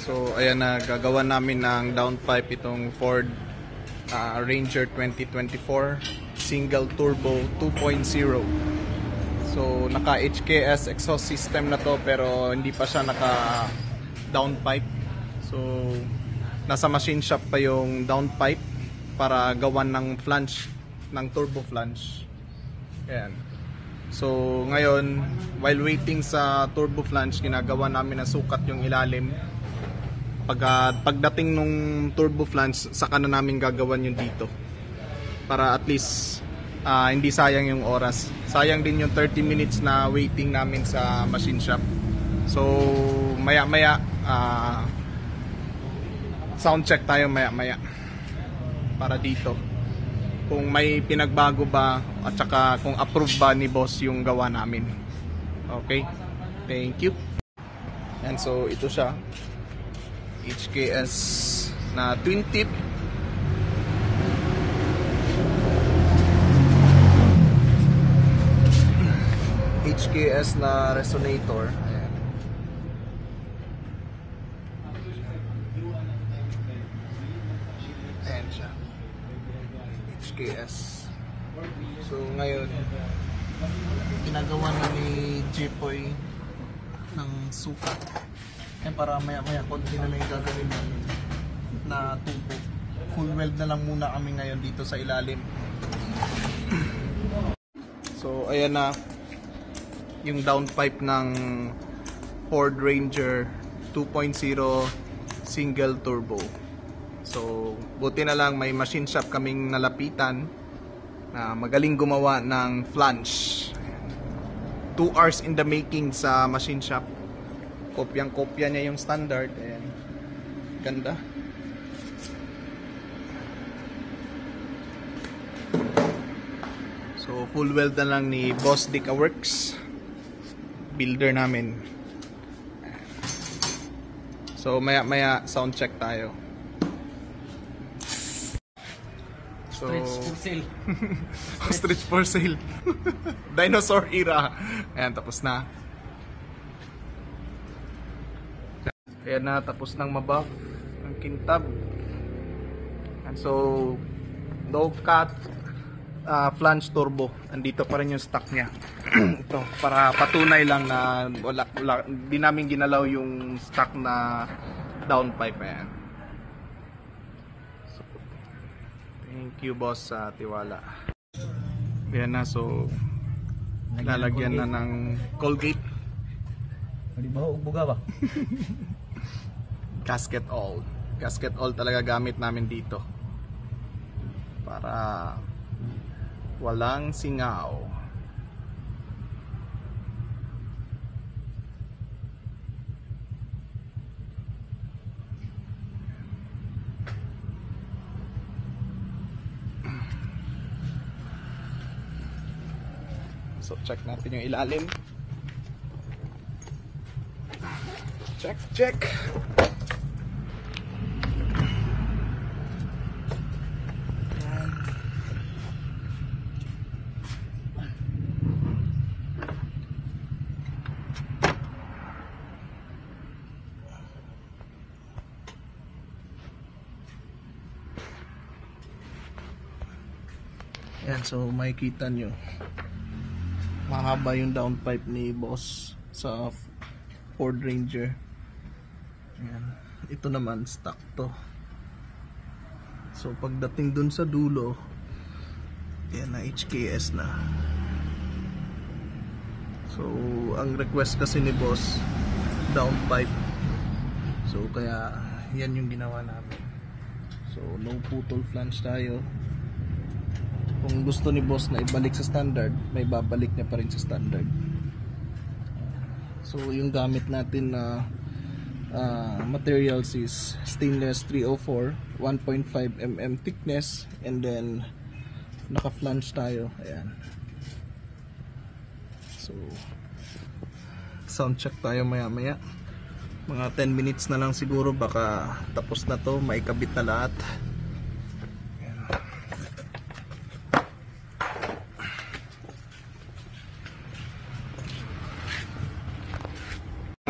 So ayan na, gagawa namin ng downpipe itong Ford Ranger 2024 single turbo 2.0. So naka HKS exhaust system na to, pero hindi pa siya naka downpipe. So nasa machine shop pa yung downpipe para gawan ng flange, ng turbo flange. Ayan. So ngayon, while waiting sa turbo flange, ginagawa namin na sukat yung ilalim. Pagdating nung turbo flange, saka na namin gagawan yung dito, para at least hindi sayang yung oras. Sayang din yung 30 minutes na waiting namin sa machine shop. So maya maya sound check tayo maya maya para dito, kung may pinagbago ba at saka kung approve ba ni boss yung gawa namin. Okay, thank you. And so ito siya, HKS na twin tip. HKS na resonator. Ayan. Ayan siya, HKS. So ngayon, ginagawa na ni Jepoy ng sukat. Ayan, para maya maya konti na lang yung gagawin namin na tubo. Full weld na lang muna kami ngayon dito sa ilalim. So ayan na yung downpipe ng Ford Ranger 2.0 single turbo. So buti na lang may machine shop kaming nalapitan na magaling gumawa ng flange. 2 hours in the making sa machine shop. Kopyang-kopya niya yung standard. Ayan. Ganda. So full weld na lang ni Boss Dika Works, builder namin. So maya maya sound check tayo. So stretch for sale. Stretch for sale. Dinosaur era. Ayan, tapos na. Ayan na, tapos nang mabuff ang kintab. And so low cut flange turbo, andito pa rin yung stock niya. Ito, para patunay lang na wala, hindi namin ginalaw yung stock na downpipe. Ayan. So, thank you boss sa tiwala. Ayan na, so lalagyan na ng Colgate. Hindi ba buga ba? Gasket all. Gasket all talaga gamit namin dito, para walang singaw. So check natin yung ilalim. Check, check. Yan, so makikita nyo mahaba yung downpipe ni boss sa Ford Ranger. Yan. Ito naman stock to. So pagdating dun sa dulo, yan na HKS na. So ang request kasi ni boss, downpipe. So kaya yan yung ginawa namin. So no putol flange tayo. Kung gusto ni boss na ibalik sa standard, may babalik niya pa rin sa standard. So yung gamit natin na materials is stainless 304, 1.5 mm thickness, and then naka flange tayo. Ayan. So sound check tayo maya maya. Mga 10 minutes na lang siguro, baka tapos na to, maikabit na lahat.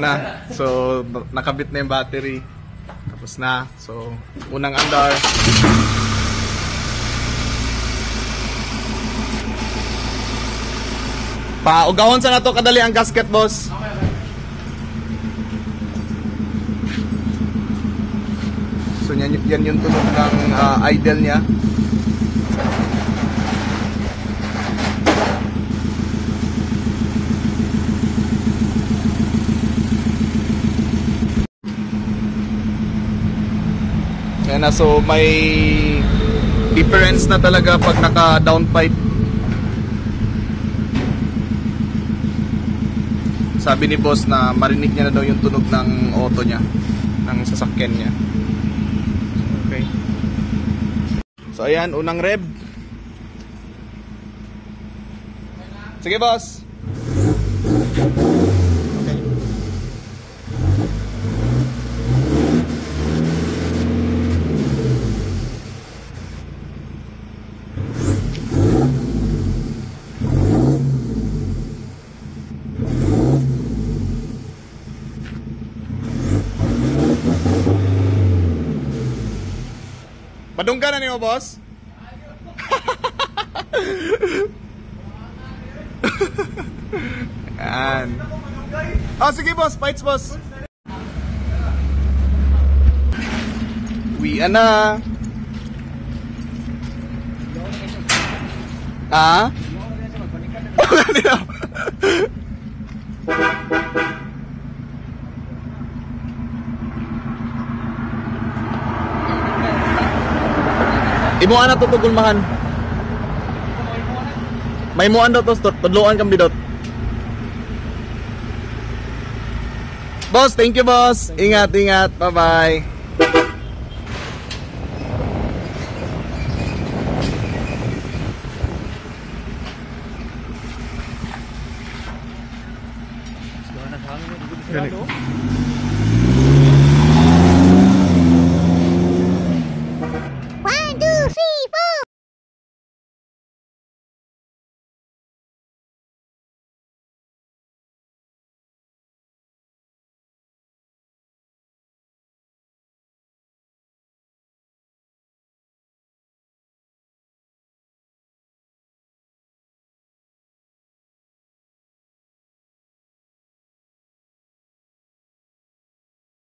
Na. So, nakabit na yung battery. Tapos na. So, unang andar. Paugahon sa na to kadali ang gasket, boss. So, yan yung tunog ng idle niya. Ayan na, so may difference na talaga pag naka downpipe. Sabi ni boss na marinig niya na daw yung tunog ng auto niya, ng sasakyan niya. Okay. So ayan, unang rev. Sige boss. Padunggan na niyo, boss? Yan. Oh, sige, boss. Fights, boss. Uwian na. Ah? Imo ana to tugulmahan. May muan daw to tudloan kam didot. Boss, thank you boss. Ingat, ingat. Bye-bye. Gani.